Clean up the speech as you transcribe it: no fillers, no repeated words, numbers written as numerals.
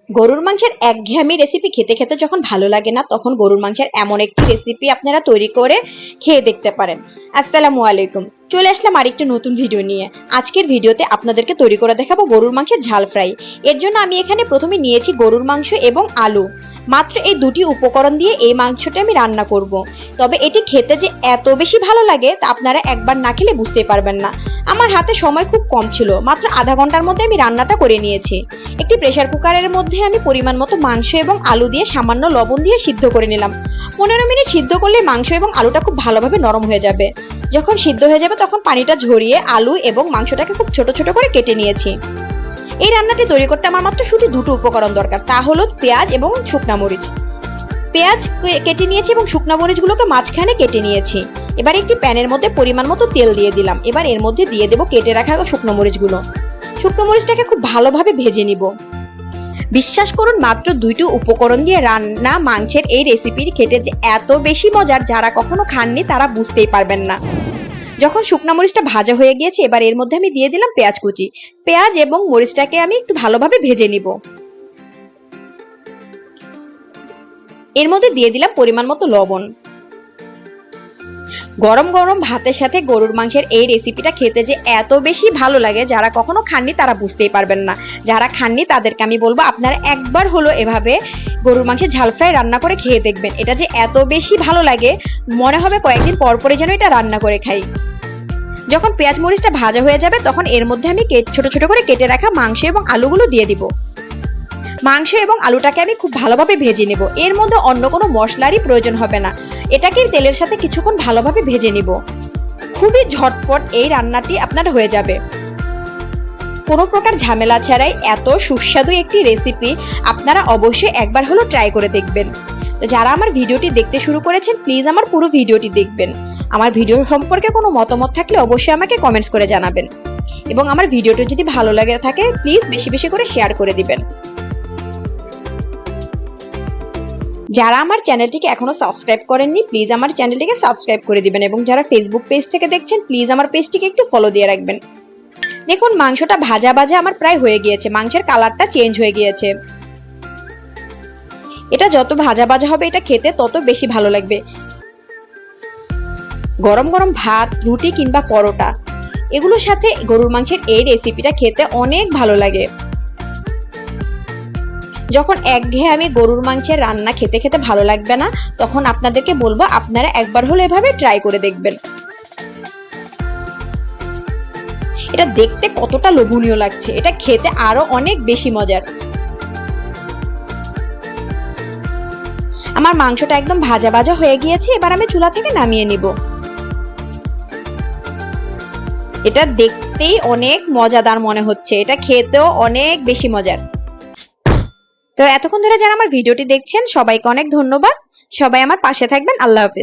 গরুর মাংসের একঘেয়েমি রেসিপি খেতে খেতে যখন ভালো লাগে না, তখন গরুর মাংসের এমন একটি রেসিপি আপনারা তৈরি করে খেয়ে দেখতে পারেন। আসসালামু আলাইকুম, চলে আসলাম আরেকটি নতুন ভিডিও নিয়ে। আজকের ভিডিওতে আপনাদেরকে তৈরি করে দেখাবো গরুর মাংসের ঝাল ফ্রাই। এর জন্য আমি এখানে প্রথমে নিয়েছি গরুর মাংস এবং আলু। মাত্র এই দুটি উপকরণ দিয়ে এই মাংসটা আমি রান্না করব। তবে এটি খেতে যে এত বেশি ভালো লাগে তা আপনারা একবার না খেলে বুঝতে পারবেন না। আমার হাতে সময় খুব কম ছিল, মাত্র আধা ঘন্টার মধ্যে আমি রান্নাটা করে নিয়েছি। একটি প্রেসার কুকারের মধ্যে আমি পরিমাণ মতো মাংস এবং আলু দিয়ে সামান্য লবণ দিয়ে সিদ্ধ করে নিলাম। 15 মিনিট সিদ্ধ করলে মাংস এবং আলুটা খুব ভালোভাবে নরম হয়ে যাবে। যখন সিদ্ধ হয়ে যাবে তখন পানিটা ঝরিয়ে আলু এবং মাংসটাকে খুব ছোট ছোট করে কেটে নিয়েছি। এই রান্নাটি তৈরি করতে আমার মাত্র শুধু দুটো উপকরণ দরকার, তা হলো পেঁয়াজ এবং শুকনা মরিচ। পেঁয়াজ কেটে নিয়েছি এবং শুকনা মরিচগুলোকে মাঝখানে কেটে নিয়েছি। এবার একটি প্যানের মধ্যে পরিমাণ মতো তেল দিয়ে দিলাম। এবার এর মধ্যে দিয়ে দেবো কেটে রাখা শুকনো মরিচগুলো। শুকনো মরিচটাকে খুব ভালোভাবে ভেজে নিব। বিশ্বাস করুন, মাত্র দুইটি উপকরণ দিয়ে রান্না মাংসের এই রেসিপির খেতে যে এত বেশি মজার, যারা কখনো খাননি তারা বুঝতেই পারবেন না। যখন শুকনা মরিচটা ভাজা হয়ে গিয়েছে, এবার এর মধ্যে আমি দিয়ে দিলাম পেঁয়াজ কুচি। পেঁয়াজ এবং মরিচটাকে আমি একটু ভালোভাবে ভেজে নিব। এর মধ্যে দিয়ে দিলাম পরিমাণ মতো লবণ। গরম গরম ভাতের সাথে গরুর মাংসের এই রেসিপিটা খেতে যে এত বেশি ভালো লাগে, যারা কখনো খাননি তারা বুঝতেই পারবেন না। যারা খাননি তাদেরকে আমি বলবো আপনারা একবার হলো এভাবে গরুর মাংসের ঝাল ফ্রাই রান্না করে খেয়ে দেখবেন। এটা যে এত বেশি ভালো লাগে, মনে হবে কয়েকদিন পর পরে যেন এটা রান্না করে খাই। যখন পেঁয়াজ মরিচটা ভাজা হয়ে যাবে তখন এর মধ্যে আমি ছোট ছোট করে কেটে রাখা মাংস এবং আলুগুলো দিয়ে দিব। মাংস এবং আলুটাকে আমি খুব ভালোভাবে ভেজে নেব। এর মধ্যে অন্য কোনো মশলারই প্রয়োজন হবে না। এটাকে তেলের সাথে কিছুক্ষণ ভালোভাবে ভেজে নিব। খুবই ঝটপট এই রান্নাটি আপনার হয়ে যাবে, কোনো প্রকার ঝামেলা ছাড়াই। এত সুস্বাদু একটি রেসিপি আপনারা অবশ্যই একবার হলো ট্রাই করে দেখবেন। তো যারা আমার ভিডিওটি দেখতে শুরু করেছেন, প্লিজ আমার পুরো ভিডিওটি দেখবেন। আমার ভিডিও সম্পর্কে কোনো মতামত থাকলে অবশ্যই আমাকে কমেন্টস করে জানাবেন। এবং আমার ভিডিওটি যদি ভালো লাগে থাকে, প্লিজ বেশি বেশি করে শেয়ার করে দিবেন। যারা আমার চ্যানেলটিকে এখনো সাবস্ক্রাইব করেননি, প্লিজ আমার চ্যানেলটিকে সাবস্ক্রাইব করে দিবেন। এবং যারা ফেসবুক পেজ থেকে দেখছেন, প্লিজ আমার পেজটিকে একটু ফলো দিয়ে রাখবেন। দেখুন, মাংসটা ভাজা ভাজা আমার প্রায় হয়ে গিয়েছে। মাংসের কালারটা চেঞ্জ হয়ে গিয়েছে। এটা যত ভাজা ভাজা হবে এটা খেতে তত বেশি ভালো লাগবে। গরম গরম ভাত, রুটি কিংবা পরোটা, এগুলোর সাথে গরুর মাংসের এই রেসিপিটা খেতে অনেক ভালো লাগে। যখন একঘেয়েমি গরুর মাংসের রান্না খেতে খেতে ভালো লাগবে না, তখন আপনাদেরকে বলবো আপনারা একবার হলো এভাবে ট্রাই করে দেখবেন। এটা দেখতে কতটা লোভনীয় লাগছে, এটা খেতে আরো অনেক বেশি মজার। আমার মাংসটা একদম ভাজা ভাজা হয়ে গিয়েছে। এবার আমি চুলা থেকে নামিয়ে নিব। এটা দেখতেই অনেক মজাদার মনে হচ্ছে, এটা খেতেও অনেক বেশি মজার। তো এতক্ষণ ধরে যারা আমার ভিডিওটি দেখছেন, সবাইকে অনেক ধন্যবাদ। সবাই আমার পাশে থাকবেন। আল্লাহ হাফেজ।